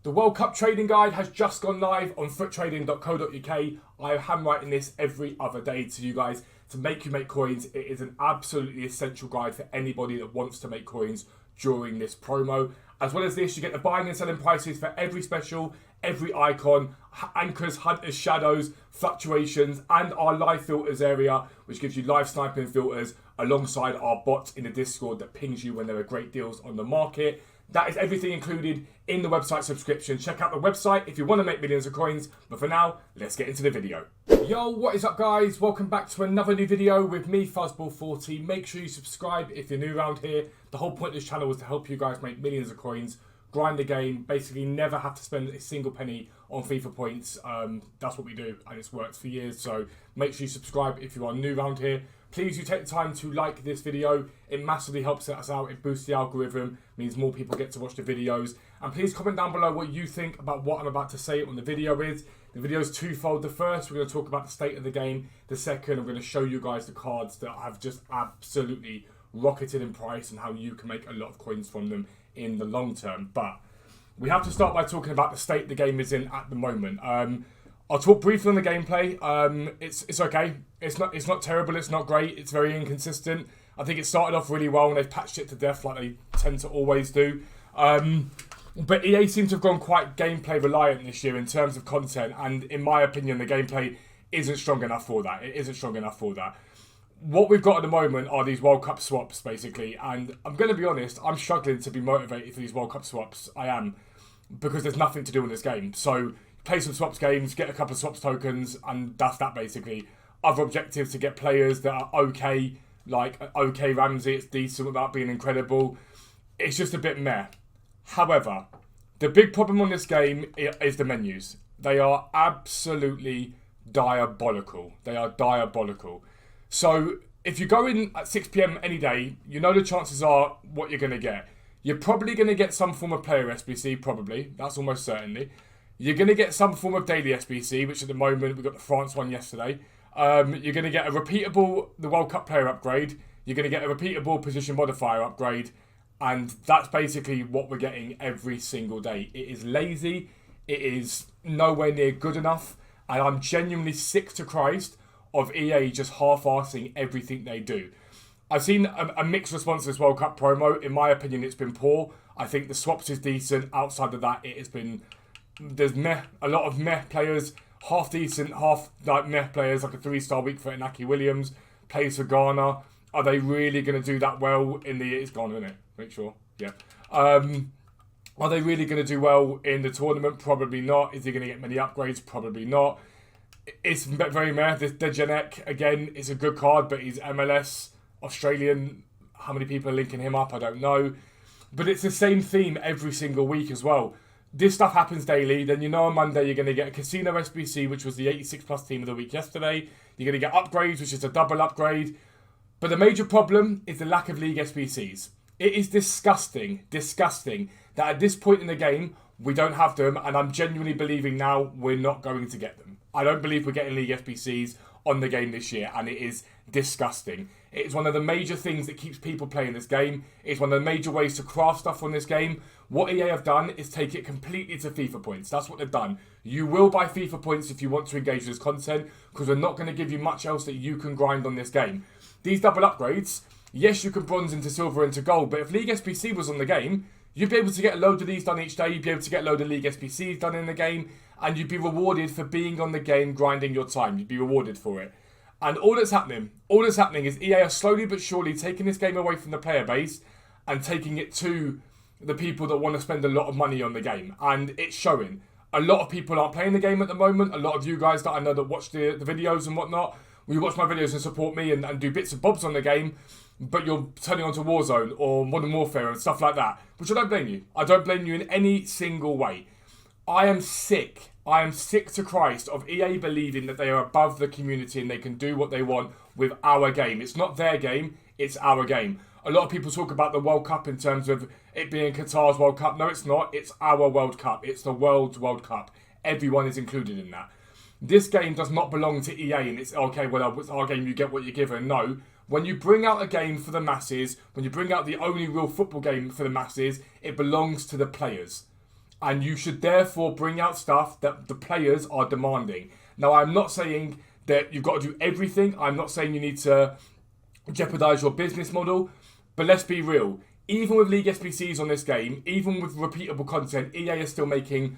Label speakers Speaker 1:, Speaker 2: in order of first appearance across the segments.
Speaker 1: The World Cup trading guide has just gone live on futtrading.co.uk. I am handwriting this every other day to you guys to make you make coins. It is an absolutely essential guide for anybody that wants to make coins during this promo. As well as this, you get the buying and selling prices for every special, every icon, anchors, hunters, shadows, fluctuations, and our live filters area, which gives you live sniping filters alongside our bots in the Discord that pings you when there are great deals on the market. That is everything included in the website subscription. Check out the website if you want to make millions of coins. But for now, let's get into the video. Yo, what is up guys? Welcome back to another new video with me, Fuzzball40. Make sure you subscribe if you're new around here. The whole point of this channel is to help you guys make millions of coins, grind the game, basically never have to spend a single penny on FIFA points. That's what we do and it's worked for years. So make sure you subscribe if you are new around here. Please you take the time to like this video. It massively helps us out. It boosts the algorithm, means more people get to watch the videos. And please comment down below what you think about what I'm about to say on the video is. The video is twofold. The first, we're going to talk about the state of the game. The second, I'm going to show you guys the cards that have just absolutely rocketed in price and how you can make a lot of coins from them in the long term. But we have to start by talking about the state the game is in at the moment. I'll talk briefly on the gameplay. It's okay. It's not terrible. It's not great. It's very inconsistent. I think it started off really well and they've patched it to death like they tend to always do. But EA seems to have gone quite gameplay reliant this year in terms of content, and in my opinion, the gameplay isn't strong enough for that. It isn't strong enough for that. What we've got at the moment are these World Cup swaps, basically, and I'm going to be honest, I'm struggling to be motivated for these World Cup swaps. I am, because there's nothing to do in this game. So play some swaps games, get a couple of swaps tokens, and that's that basically. Other objectives to get players that are okay, like okay Ramsey, it's decent without being incredible. It's just a bit meh. However, the big problem on this game is the menus. They are absolutely diabolical. They are diabolical. So if you go in at 6 PM any day, you know the chances are what you're going to get. You're probably going to get some form of player SBC, probably. That's almost certainly. You're going to get some form of daily SBC, which at the moment, we got the France one yesterday. You're going to get a repeatable, the World Cup player upgrade. You're going to get a repeatable position modifier upgrade. And that's basically what we're getting every single day. It is lazy. It is nowhere near good enough. And I'm genuinely sick to Christ of EA just half-arsing everything they do. I've seen a mixed response to this World Cup promo. In my opinion, it's been poor. I think the swaps is decent. Outside of that, it has been... There's a lot of meh players. Half decent, half like meh players, like a 3-star weak foot Inaki Williams. Plays for Ghana. Are they really going to do that well in the... It's Ghana, isn't it? Make sure. Yeah. Are they really going to do well in the tournament? Probably not. Is he going to get many upgrades? Probably not. It's very meh. The Dejanek, again, is a good card, but he's MLS, Australian. How many people are linking him up? I don't know. But it's the same theme every single week as well. This stuff happens daily. Then you know on Monday you're going to get a Casino SBC, which was the 86 plus team of the week yesterday. You're going to get upgrades, which is a double upgrade. But the major problem is the lack of League SBCs. It is disgusting that at this point in the game, we don't have them, and I'm genuinely believing now we're not going to get them. I don't believe we're getting League SBCs on the game this year, and it is disgusting. It is one of the major things that keeps people playing this game. It's one of the major ways to craft stuff on this game. What EA have done is take it completely to FIFA points. That's what they've done. You will buy FIFA points if you want to engage with this content, because we're not going to give you much else that you can grind on this game. These double upgrades... Yes, you can bronze into silver into gold, but if League SBC was on the game, you'd be able to get a load of these done each day, you'd be able to get a load of League SBCs done in the game, and you'd be rewarded for being on the game, grinding your time. You'd be rewarded for it. And all that's happening is EA are slowly but surely taking this game away from the player base and taking it to the people that want to spend a lot of money on the game. And it's showing. A lot of people aren't playing the game at the moment. A lot of you guys that I know that watch the videos and whatnot, will watch my videos and support me and do bits and bobs on the game, but you're turning on to Warzone or Modern Warfare and stuff like that, which I don't blame you. I don't blame you in any single way. I am sick to Christ of EA believing that they are above the community and they can do what they want with our game. It's not their game, it's our game. A lot of people talk about the World Cup in terms of it being Qatar's World Cup. No, it's not. It's our World Cup. It's the world's World Cup. Everyone is included in that. This game does not belong to EA and it's, okay, well, it's our game, you get what you're given. No. When you bring out a game for the masses, when you bring out the only real football game for the masses, it belongs to the players. And you should therefore bring out stuff that the players are demanding. Now, I'm not saying that you've got to do everything. I'm not saying you need to jeopardize your business model. But let's be real. Even with League SBCs on this game, even with repeatable content, EA is still making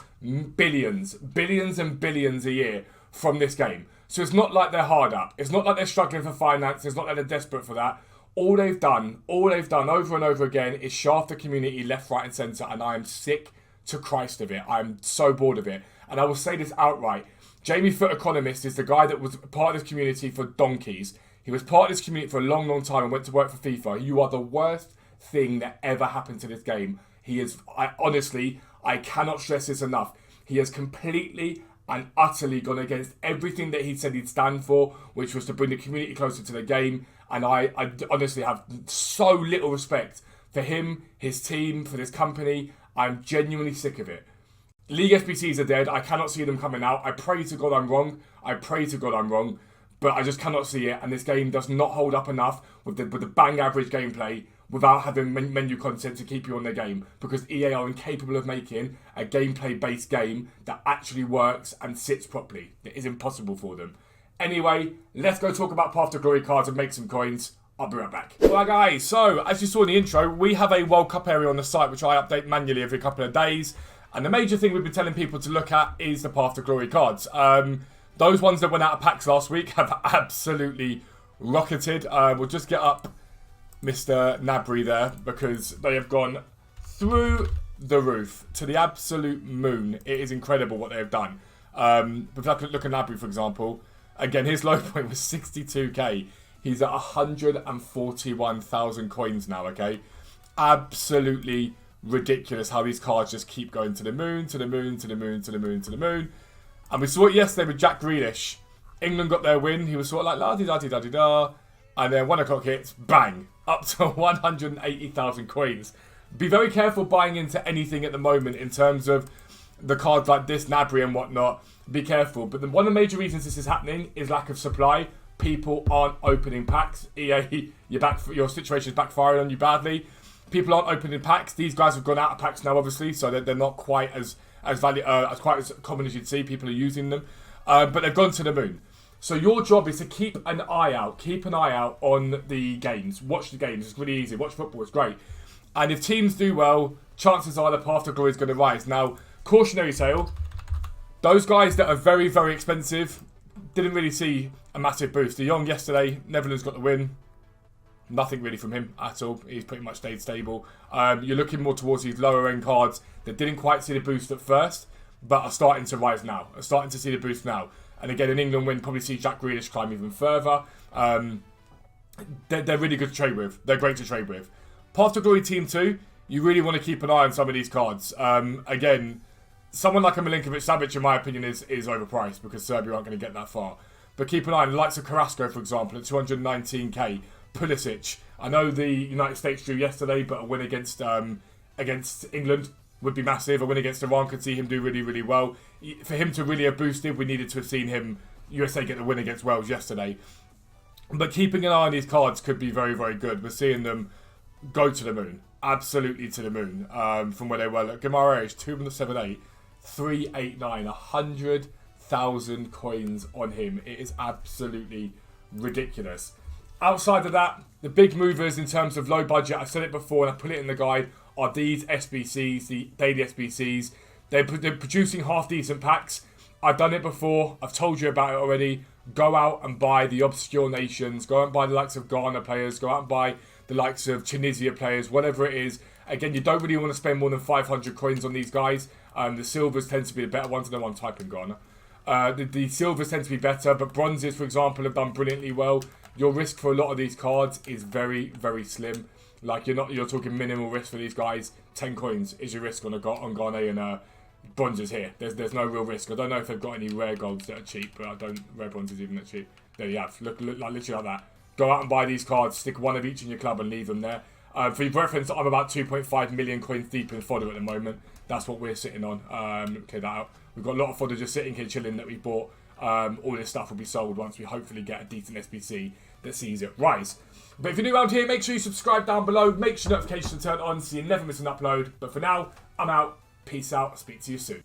Speaker 1: billions and billions a year from this game. So it's not like they're hard up. It's not like they're struggling for finance. It's not like they're desperate for that. All they've done over and over again is shaft the community left, right and centre. And I am sick to Christ of it. I'm so bored of it. And I will say this outright. Jamie FUT Economist is the guy that was part of this community for donkeys. He was part of this community for a long, long time and went to work for FIFA. You are the worst thing that ever happened to this game. He is, I cannot stress this enough. He has completely and utterly gone against everything that he said he'd stand for, which was to bring the community closer to the game. And I honestly have so little respect for him, his team, for this company. I'm genuinely sick of it. League SBCs are dead. I cannot see them coming out. I pray to God I'm wrong. But I just cannot see it. And this game does not hold up enough with the bang average gameplay without having menu content to keep you on their game. Because EA are incapable of making a gameplay-based game that actually works and sits properly. It is impossible for them. Anyway, let's go talk about Path to Glory cards and make some coins. I'll be right back. Alright guys, so as you saw in the intro, we have a World Cup area on the site which I update manually every couple of days. And the major thing we've been telling people to look at is the Path to Glory cards. Those ones that went out of packs last week have absolutely rocketed. We'll just get up Mr. Nabry there because they have gone through the roof to the absolute moon. It is incredible what they have done. But if I could look at Nabry, for example, again, his low point was 62k. He's at 141,000 coins now, okay? Absolutely ridiculous how these cards just keep going to the moon, to the moon, to the moon, to the moon, to the moon. And we saw it yesterday with Jack Grealish. England got their win. He was sort of like la-di-da-di-da-di-da. And then 1 o'clock hits, bang, up to 180,000 coins. Be very careful buying into anything at the moment in terms of the cards like this, Nabry and whatnot. Be careful. But one of the major reasons this is happening is lack of supply. People aren't opening packs. EA, your situation is backfiring on you badly. People aren't opening packs. These guys have gone out of packs now, obviously, so they're not quite as quite as common as you'd see. People are using them, but they've gone to the moon. So your job is to keep an eye out. Keep an eye out on the games. Watch the games. It's really easy. Watch football. It's great. And if teams do well, chances are the Path to Glory is going to rise. Now, cautionary tale. Those guys that are very, very expensive didn't really see a massive boost. De Jong yesterday, Netherlands got the win. Nothing really from him at all. He's pretty much stayed stable. You're looking more towards these lower end cards that didn't quite see the boost at first, but are starting to rise now. Are starting to see the boost now. And again, an England win, probably see Jack Grealish climb even further. They're really good to trade with. They're great to trade with. Path to Glory Team 2, you really want to keep an eye on some of these cards. Again, someone like a Milinkovic-Savic, in my opinion, is overpriced because Serbia aren't going to get that far. But keep an eye on the likes of Carrasco, for example, at 219k. Pulisic. I know the United States drew yesterday, but a win against England would be massive. A win against Iran could see him do really, really well. For him to really have boosted, we needed to have seen him, USA, get the win against Wales yesterday. But keeping an eye on these cards could be very, very good. We're seeing them go to the moon. Absolutely to the moon. From where they were. Look, Guimaraes, 278, 389, 100,000 coins on him. It is absolutely ridiculous. Outside of that, the big movers in terms of low budget, I've said it before and I put it in the guide, are these SBCs, the daily SBCs. They're producing half-decent packs. I've done it before. I've told you about it already. Go out and buy the obscure nations. Go out and buy the likes of Ghana players. Go out and buy the likes of Tunisia players, whatever it is. Again, you don't really want to spend more than 500 coins on these guys. The silvers tend to be the better ones. I don't want to type in Ghana. The silvers tend to be better, but bronzes, for example, have done brilliantly well. Your risk for a lot of these cards is very, very slim. Like you're talking minimal risk for these guys. 10 coins is your risk on Ghana bronzes here. There's no real risk. I don't know if they've got any rare golds that are cheap, but rare bronzes even that cheap. There you have. Look like literally like that. Go out and buy these cards. Stick one of each in your club and leave them there. For your reference, I'm about 2.5 million coins deep in fodder at the moment. That's what we're sitting on. Clear that out. We've got a lot of fodder just sitting here chilling that we bought. All this stuff will be sold once we hopefully get a decent SBC that sees it rise. But if you're new around here, make sure you subscribe down below. Make sure notifications are turned on so you never miss an upload. But for now, I'm out. Peace out. I'll speak to you soon.